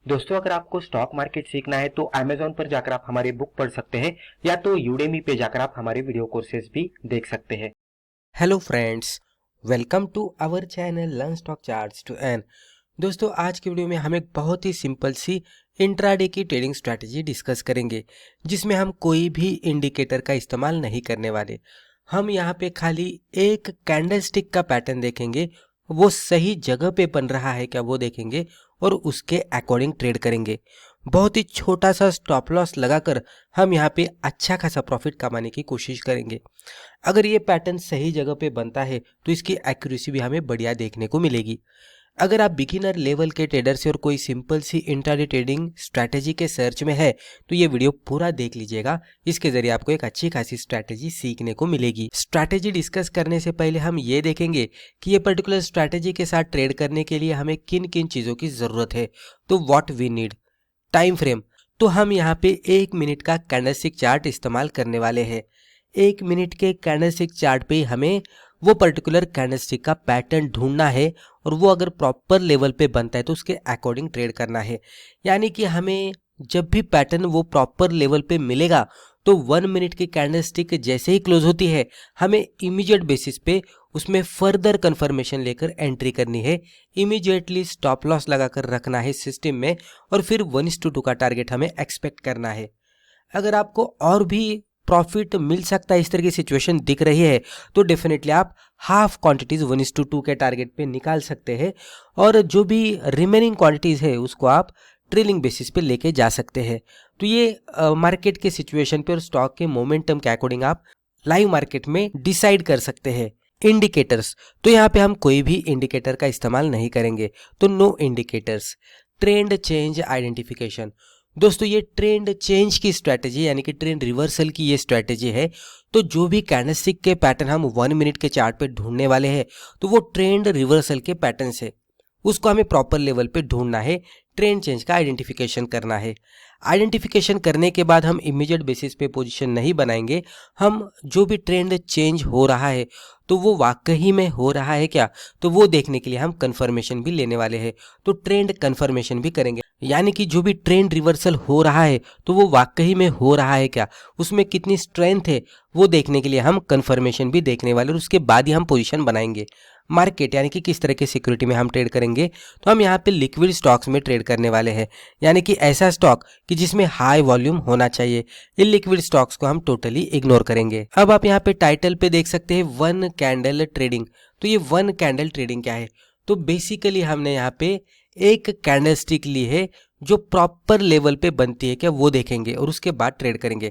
दोस्तों, अगर आपको स्टॉक मार्केट सीखना है तो Amazon पर जाकर आप हमारे बुक पढ़ सकते हैं या तो Udemy पे जाकर आप हमारे वीडियो कोर्सेज भी देख सकते हैं। Hello friends, welcome to our channel learn stock charts to earn. दोस्तों, आज की वीडियो में हम एक बहुत ही सिंपल सी इंट्राडे की ट्रेडिंग स्ट्रैटेजी डिस्कस करेंगे, जिसमें हम कोई भी इंडिकेटर का इस्तेमाल नहीं करने वाले। हम यहाँ पे खाली एक कैंडलस्टिक का पैटर्न देखेंगे, वो सही जगह पे बन रहा है क्या वो देखेंगे और उसके अकॉर्डिंग ट्रेड करेंगे। बहुत ही छोटा सा स्टॉप लॉस लगाकर हम यहाँ पे अच्छा खासा प्रॉफिट कमाने की कोशिश करेंगे। अगर ये पैटर्न सही जगह पे बनता है तो इसकी एक्यूरेसी भी हमें बढ़िया देखने को मिलेगी। अगर आप बिगिनर लेवल के ट्रेडर से और कोई सिंपल सी इंट्राडे ट्रेडिंग स्ट्रैटेजी के सर्च में है तो ये वीडियो पूरा देख लीजिएगा। इसके जरिए आपको एक अच्छी खासी स्ट्रैटेजी सीखने को मिलेगी। स्ट्रैटेजी डिस्कस करने से पहले हम ये देखेंगे कि ये पर्टिकुलर स्ट्रैटेजी के साथ ट्रेड करने के लिए हमें किन किन चीज़ों की ज़रूरत है। तो what we need. Time frame, तो हम यहाँ पे 1 मिनट का कैंडलस्टिक चार्ट इस्तेमाल करने वाले हैं। 1 मिनट के कैंडलस्टिक चार्ट पे हमें वो पर्टिकुलर कैंडलस्टिक का पैटर्न ढूंढना है और वो अगर प्रॉपर लेवल पे बनता है तो उसके अकॉर्डिंग ट्रेड करना है। यानी कि हमें जब भी पैटर्न वो प्रॉपर लेवल पे मिलेगा तो 1 मिनट की कैंडलस्टिक जैसे ही क्लोज होती है हमें इमीडिएट बेसिस पे उसमें फर्दर कंफर्मेशन लेकर एंट्री करनी है। इमीडिएटली स्टॉप लॉस लगाकर रखना है सिस्टम में और फिर 1:2 का टारगेट हमें एक्सपेक्ट करना है। अगर आपको और भी प्रॉफिट मिल सकता है, इस तरह की सिचुएशन दिख रही है, तो डेफिनेटली आप हाफ क्वांटिटीज 1:2 के टारगेट पे निकाल सकते हैं और जो भी रिमेनिंग क्वांटिटीज है उसको आप ट्रेलिंग बेसिस पे लेके जा सकते हैं। तो ये मार्केट के सिचुएशन पे और स्टॉक के मोमेंटम के अकॉर्डिंग आप लाइव मार्केट में डिसाइड कर सकते हैं। इंडिकेटर्स, तो यहाँ पे हम कोई भी इंडिकेटर का इस्तेमाल नहीं करेंगे, तो no indicators. Trend change identification, दोस्तों ये ट्रेंड चेंज की स्ट्रैटेजी यानी कि ट्रेंड रिवर्सल की ये स्ट्रैटेजी है। तो जो भी कैंडलस्टिक के पैटर्न हम 1 मिनट के चार्ट पे ढूंढने वाले हैं तो वो ट्रेंड रिवर्सल के पैटर्न से उसको हमें प्रॉपर लेवल पे ढूंढना है, ट्रेंड चेंज का आइडेंटिफिकेशन करना है। आइडेंटिफिकेशन करने के बाद हम इमीडिएट बेसिस पे पोजीशन नहीं बनाएंगे। हम जो भी ट्रेंड चेंज हो रहा है तो वो वाकई में हो रहा है क्या, तो वो देखने के लिए हम कंफर्मेशन भी लेने वाले हैं। तो ट्रेंड कंफर्मेशन भी करेंगे, यानी कि जो भी ट्रेंड रिवर्सल हो रहा है तो वो वाकई में हो रहा है क्या, उसमें कितनी स्ट्रेंथ है वो देखने के लिए हम कंफर्मेशन भी देखने वाले और उसके बाद ही हम पोजीशन बनाएंगे। मार्केट यानी कि किस तरह की सिक्योरिटी में हम ट्रेड करेंगे, तो हम यहाँ पे लिक्विड स्टॉक्स में ट्रेड करने वाले हैं, यानी कि ऐसा स्टॉक कि जिसमें हाई वॉल्यूम होना चाहिए। इन लिक्विड स्टॉक्स को हम टोटली इग्नोर करेंगे। अब आप यहाँ पे टाइटल पे देख सकते हैं 1 कैंडल ट्रेडिंग। तो ये 1 कैंडल ट्रेडिंग क्या है, तो बेसिकली हमने यहाँ पे एक कैंडलस्टिक ली है जो प्रॉपर लेवल पे बनती है क्या वो देखेंगे और उसके बाद ट्रेड करेंगे।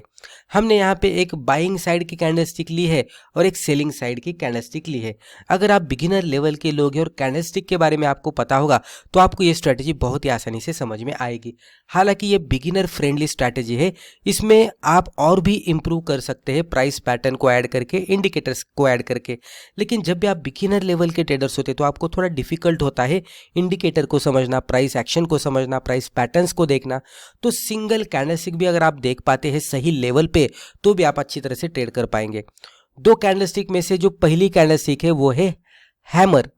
हमने यहाँ पे एक बाइंग साइड की कैंडलस्टिक ली है और एक सेलिंग साइड की कैंडलस्टिक ली है। अगर आप बिगिनर लेवल के लोग हैं और कैंडलस्टिक के बारे में आपको पता होगा तो आपको ये स्ट्रैटेजी बहुत ही आसानी से समझ में आएगी। हालांकि ये बिगिनर फ्रेंडली स्ट्रैटेजी है, इसमें आप और भी इंप्रूव कर सकते हैं प्राइस पैटर्न को ऐड करके, इंडिकेटर्स को ऐड करके। लेकिन जब भी आप बिगिनर लेवल के ट्रेडर्स होते तो आपको थोड़ा डिफिकल्ट होता है इंडिकेटर को समझना, प्राइस एक्शन को समझना, प्राइस पैटर्न्स को देखना। तो सिंगल कैंडलस्टिक भी अगर आप देख पाते हैं सही लेवल पे तो भी आप अच्छी तरह से ट्रेड कर पाएंगे। 2 कैंडलस्टिक में से जो पहली कैंडलस्टिक है वो है हैमर।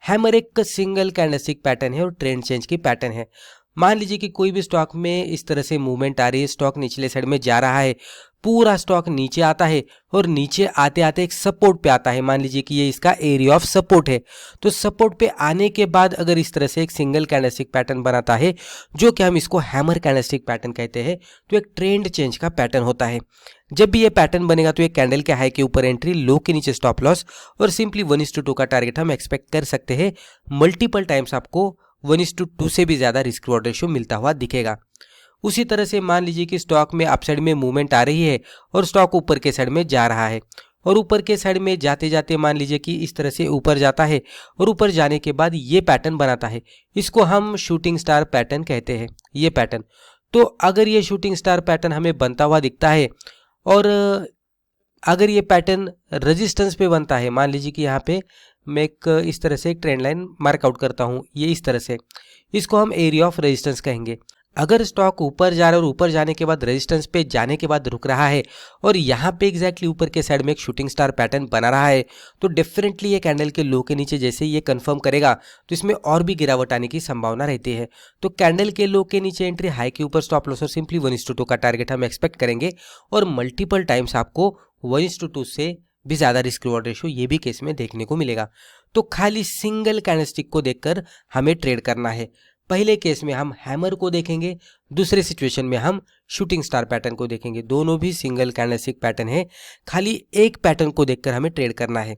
हैमर एक सिंगल कैंडलस्टिक पैटर्न है और ट्रेंड चेंज की पैटर्न है। मान लीजिए कि कोई भी स्टॉक में इस तरह से मूवमेंट आ रही है, स्टॉक निचले साइड में जा रहा है, पूरा स्टॉक नीचे आता है और नीचे आते आते एक सपोर्ट पे आता है। मान लीजिए कि ये इसका एरिया ऑफ सपोर्ट है। तो सपोर्ट पे आने के बाद अगर इस तरह से एक सिंगल कैंडलस्टिक पैटर्न बनाता है जो कि हम इसको हैमर कैंडलस्टिक पैटर्न कहते हैं, तो एक ट्रेंड चेंज का पैटर्न होता है। जब भी ये पैटर्न बनेगा तो एक कैंडल के हाई के ऊपर एंट्री, लो के नीचे स्टॉप लॉस और सिंपली 1:2 का टारगेट हम एक्सपेक्ट कर सकते हैं। मल्टीपल टाइम्स आपको 1:2 से भी ज्यादा रिस्क रिवॉर्ड रेशियो मिलता हुआ दिखेगा। उसी तरह से मान लीजिए कि स्टॉक में अपसाइड में मूवमेंट आ रही है और स्टॉक ऊपर के साइड में जा रहा है और ऊपर के साइड में जाते जाते मान लीजिए कि इस तरह से ऊपर जाता है और ऊपर जाने के बाद ये पैटर्न बनाता है, इसको हम शूटिंग स्टार पैटर्न कहते हैं। ये पैटर्न, तो अगर ये शूटिंग स्टार पैटर्न हमें बनता हुआ दिखता है और अगर ये पैटर्न रेजिस्टेंस पे बनता है, मान लीजिए कि यहाँ पे मैं एक इस तरह से एक ट्रेंड लाइन मार्क आउट करता हूँ, ये इस तरह से, इसको हम एरिया ऑफ रेजिस्टेंस कहेंगे। अगर स्टॉक ऊपर जा रहा है और ऊपर जाने के बाद रेजिस्टेंस पे जाने के बाद रुक रहा है और यहाँ पे एग्जैक्टली ऊपर के साइड में एक शूटिंग स्टार पैटर्न बना रहा है, तो डेफिनेटली ये कैंडल के लो के नीचे जैसे ही ये कंफर्म करेगा तो इसमें और भी गिरावट आने की संभावना रहती है। तो कैंडल के लो के नीचे एंट्री, हाई के ऊपर स्टॉप लॉस और सिंपली 1:2 का टारगेट हम एक्सपेक्ट करेंगे और मल्टीपल टाइम्स आपको 1:2 से भी ज़्यादा रिस्क रिवॉर्ड रेशियो ये भी केस में देखने को मिलेगा। तो खाली सिंगल कैंडलस्टिक को देखकर हमें ट्रेड करना है। पहले केस में हम हैमर को देखेंगे, दूसरे सिचुएशन में हम शूटिंग स्टार पैटर्न को देखेंगे। दोनों भी सिंगल कैंडलस्टिक पैटर्न है, खाली एक पैटर्न को देखकर हमें ट्रेड करना है।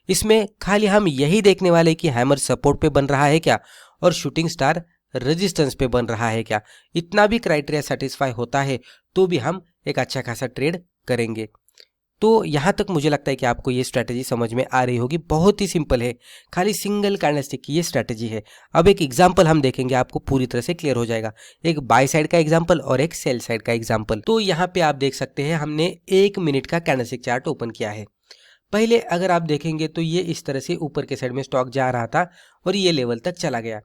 इसमें खाली हम यही देखने वाले कि हैमर सपोर्ट पे बन रहा है क्या और शूटिंग स्टार रेजिस्टेंस पे बन रहा है क्या। इतना भी क्राइटेरिया सेटिस्फाई होता है तो भी हम एक अच्छा खासा ट्रेड करेंगे। तो यहाँ तक मुझे लगता है कि आपको ये स्ट्रैटेजी समझ में आ रही होगी। बहुत ही सिंपल है, खाली सिंगल कैंडलस्टिक की ये स्ट्रैटेजी है। अब एक एग्जांपल हम देखेंगे, आपको पूरी तरह से क्लियर हो जाएगा। एक बाय साइड का एग्जांपल और एक सेल साइड का एग्जांपल। तो यहाँ पे आप देख सकते हैं हमने 1 मिनट का कैंडलस्टिक चार्ट ओपन किया है। पहले अगर आप देखेंगे तो ये इस तरह से ऊपर के साइड में स्टॉक जा रहा था और ये लेवल तक चला गया।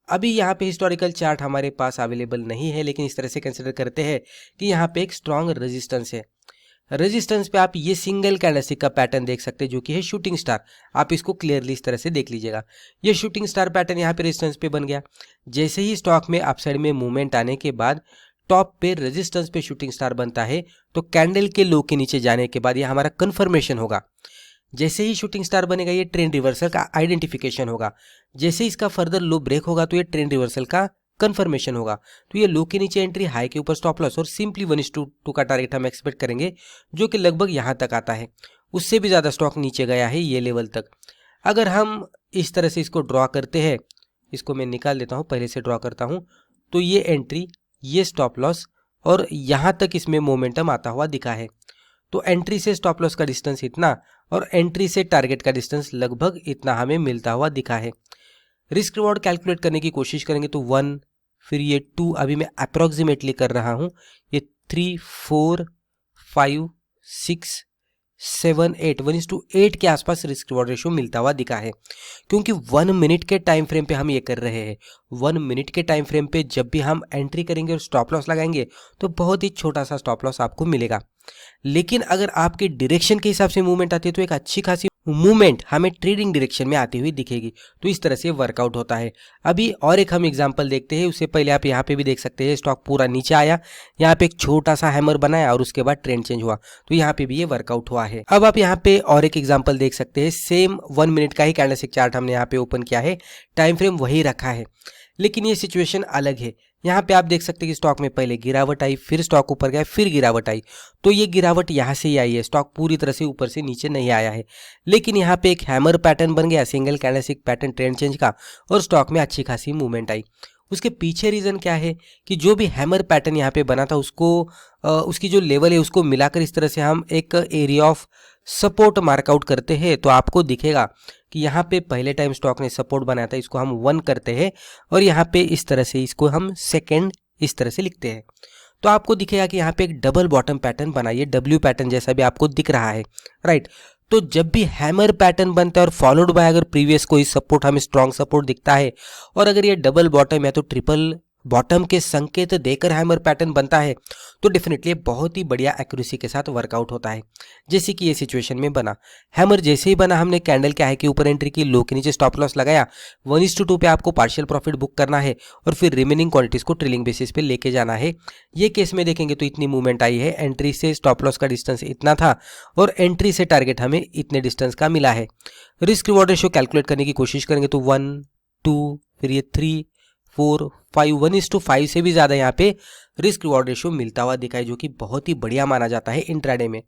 अभी यहाँ पे हिस्टोरिकल चार्ट हमारे पास अवेलेबल नहीं है, लेकिन इस तरह से कंसिडर करते हैं कि यहाँ पे एक स्ट्रॉन्ग रेजिस्टेंस है। रेजिस्टेंस पे आप ये सिंगल कैंडलस्टिक का पैटर्न देख सकते हैं जो कि है शूटिंग स्टार। आप इसको क्लियरली इस तरह से देख लीजिएगा। ये शूटिंग स्टार पैटर्न यहाँ पे रेजिस्टेंस पे बन गया। जैसे ही स्टॉक में अपसाइड में मूवमेंट आने के बाद टॉप पे रेजिस्टेंस पे शूटिंग स्टार बनता है, तो कैंडल के लो के नीचे जाने के बाद ये हमारा कंफर्मेशन होगा। जैसे ही शूटिंग स्टार बनेगा ये ट्रेंड रिवर्सल का आइडेंटिफिकेशन होगा। जैसे इसका फर्दर लो ब्रेक होगा तो ये ट्रेंड रिवर्सल का कंफर्मेशन होगा। तो ये लो के नीचे एंट्री, हाई के ऊपर स्टॉप लॉस और सिंपली 1:2 का टारगेट हम एक्सपेक्ट करेंगे जो कि लगभग यहाँ तक आता है। उससे भी ज़्यादा स्टॉक नीचे गया है ये लेवल तक। अगर हम इस तरह से इसको ड्रॉ करते हैं, इसको मैं निकाल देता हूँ, पहले से ड्रॉ करता हूँ, तो ये एंट्री, ये स्टॉप लॉस और यहाँ तक इसमें मोमेंटम आता हुआ दिखा है। तो एंट्री से स्टॉप लॉस का डिस्टेंस इतना और एंट्री से टारगेट का डिस्टेंस लगभग इतना हमें मिलता हुआ दिखा है। रिस्क रिवॉर्ड कैलकुलेट करने की कोशिश करेंगे तो 1, फिर ये 2, अभी मैं अप्रोक्सीमेटली कर रहा हूँ, ये 3, 4, 5, 6, 7, 8, 1:8 के आसपास रिस्क रिवॉर्ड रेशियो मिलता हुआ दिखा है। क्योंकि 1 मिनट के टाइम फ्रेम पे हम ये कर रहे हैं। 1 मिनट के टाइम फ्रेम पे जब भी हम एंट्री करेंगे और स्टॉप लॉस लगाएंगे तो बहुत ही छोटा सा स्टॉप लॉस आपको मिलेगा। लेकिन अगर आपके डायरेक्शन के हिसाब से मूवमेंट आती है तो एक अच्छी खासी मूवमेंट हमें ट्रेडिंग डायरेक्शन में आती हुई दिखेगी। तो इस तरह से वर्कआउट होता है। अभी और एक हम एग्जांपल देखते हैं। उससे पहले आप यहाँ पे भी देख सकते हैं स्टॉक पूरा नीचे आया, यहाँ पे एक छोटा सा हैमर बनाया और उसके बाद ट्रेंड चेंज हुआ, तो यहाँ पे भी ये वर्कआउट हुआ है। अब आप यहाँ पे और एक एग्जांपल देख सकते हैं। सेम 1 मिनट का ही कैंडलस्टिक चार्ट हमने यहाँ पे ओपन किया है, टाइम फ्रेम वही रखा है, लेकिन ये सिचुएशन अलग है। यहाँ पे आप देख सकते हैं कि स्टॉक में पहले गिरावट आई, फिर स्टॉक ऊपर गया, फिर गिरावट आई। तो ये गिरावट यहाँ से ही आई है, स्टॉक पूरी तरह से ऊपर से नीचे नहीं आया है। लेकिन यहाँ पे एक हैमर पैटर्न बन गया, single candlestick pattern trend change का, और स्टॉक में अच्छी खासी मूवमेंट आई। उसके पीछे रीज़न क्या है कि जो भी हैमर पैटर्न यहाँ पे बना था उसको उसकी जो लेवल है उसको मिलाकर इस तरह से हम एक एरिया ऑफ सपोर्ट मार्कआउट करते हैं, तो आपको दिखेगा कि यहाँ पे पहले टाइम स्टॉक ने सपोर्ट बनाया था, इसको हम 1 करते हैं और यहाँ पे इस तरह से इसको हम सेकेंड इस तरह से लिखते हैं। तो आपको दिखेगा कि यहाँ पे एक डबल बॉटम पैटर्न बना, ये डब्ल्यू पैटर्न जैसा भी आपको दिख रहा है, राइट। तो जब भी हैमर पैटर्न बनता है और फॉलोड बाय अगर प्रीवियस कोई सपोर्ट हमें स्ट्रॉन्ग सपोर्ट दिखता है और अगर ये डबल बॉटम या तो ट्रिपल बॉटम के संकेत देकर हैमर पैटर्न बनता है तो डेफिनेटली बहुत ही बढ़िया एक्यूरेसी के साथ वर्कआउट होता है। जैसे कि ये सिचुएशन में बना हैमर, जैसे ही बना हमने कैंडल क्या है कि ऊपर एंट्री की, लो के नीचे स्टॉप लॉस लगाया, 1:2 पे आपको पार्शियल प्रॉफिट बुक करना है और फिर रिमेनिंग क्वांटिटीज को ट्रेलिंग बेसिस पे लेके जाना है। ये केस में देखेंगे तो इतनी मूवमेंट आई है, एंट्री से स्टॉप लॉस का डिस्टेंस इतना था और एंट्री से टारगेट हमें इतने डिस्टेंस का मिला है। रिस्क रिवॉर्ड रेशियो कैलकुलेट करने की कोशिश करेंगे तो 1, 2, फिर ये 3, 4, 5, 1:5 से भी ज़्यादा यहाँ पे रिस्क रिवॉर्ड रेशियो मिलता हुआ दिखा है, जो कि बहुत ही बढ़िया माना जाता है इंट्राडे में।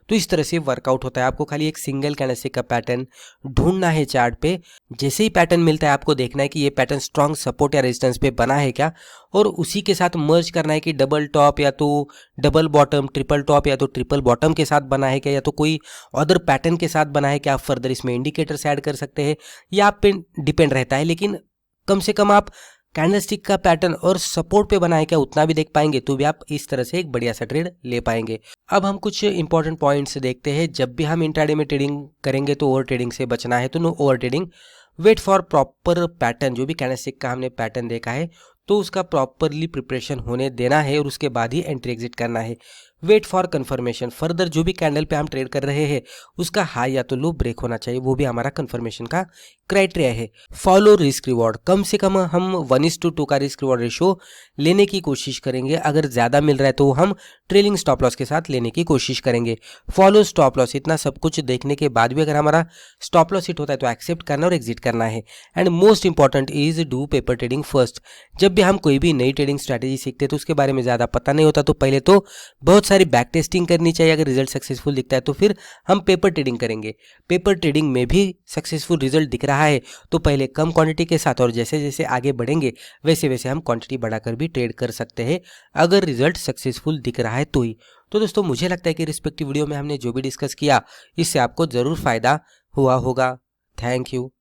तो इस तरह से वर्कआउट होता है। आपको खाली एक सिंगल कैंडलस्टिक का पैटर्न ढूंढना है चार्ट पे। जैसे ही पैटर्न मिलता है आपको देखना है कि ये पैटर्न स्ट्रॉन्ग सपोर्ट या रेजिस्टेंस पे बना है क्या, और उसी के साथ मर्ज करना है कि डबल टॉप या तो डबल बॉटम, ट्रिपल टॉप या तो ट्रिपल बॉटम के साथ बना है क्या, या तो कोई अदर पैटर्न के साथ बना है क्या। आप फर्दर इसमें इंडिकेटर्स ऐड कर सकते हैं, या आप पे डिपेंड रहता है, लेकिन कम से कम आप कैंडलस्टिक का पैटर्न और सपोर्ट पे बनाए क्या उतना भी देख पाएंगे, तो भी आप इस तरह से एक बढ़िया सा ट्रेड ले पाएंगे। अब हम कुछ इंपॉर्टेंट पॉइंट्स देखते हैं। जब भी हम इंट्राडे में ट्रेडिंग करेंगे तो ओवर ट्रेडिंग से बचना है, तो no over trading, wait for proper pattern. जो भी कैंडलस्टिक का हमने पैटर्न देखा है तो उसका प्रॉपरली प्रिपरेशन होने देना है और उसके बाद ही एंट्री एग्जिट करना है। वेट फॉर कंफर्मेशन, फर्दर जो भी कैंडल पे हम ट्रेड कर रहे हैं उसका हाई या तो लो ब्रेक होना चाहिए, वो भी हमारा कंफर्मेशन का क्राइटेरिया है। फॉलो रिस्क रिवॉर्ड, कम से कम हम 1:2 का रिस्क रिवॉर्ड रेशो लेने की कोशिश करेंगे। अगर ज़्यादा मिल रहा है तो हम ट्रेलिंग स्टॉप लॉस के साथ लेने की कोशिश करेंगे। फॉलो स्टॉप लॉस, इतना सब कुछ देखने के बाद भी अगर हमारा स्टॉप लॉस हिट होता है तो एक्सेप्ट करना और एग्जिट करना है। And most important is do paper trading first. जब भी हम कोई भी नई ट्रेडिंग स्ट्रैटेजी सीखते हैं तो उसके बारे में ज़्यादा पता नहीं होता, तो पहले तो बहुत सारी बैक टेस्टिंग करनी चाहिए। अगर रिजल्ट सक्सेसफुल दिखता है तो फिर हम पेपर ट्रेडिंग करेंगे। पेपर ट्रेडिंग में भी सक्सेसफुल रिजल्ट दिख रहा है तो पहले कम क्वांटिटी के साथ और जैसे जैसे आगे बढ़ेंगे वैसे वैसे हम क्वांटिटी बढ़ाकर भी ट्रेड कर सकते हैं, अगर रिजल्ट सक्सेसफुल दिख रहा है तो ही। तो दोस्तों मुझे लगता है कि रिस्पेक्टिव वीडियो में हमने जो भी डिस्कस किया इससे आपको ज़रूर फायदा हुआ होगा। Thank you.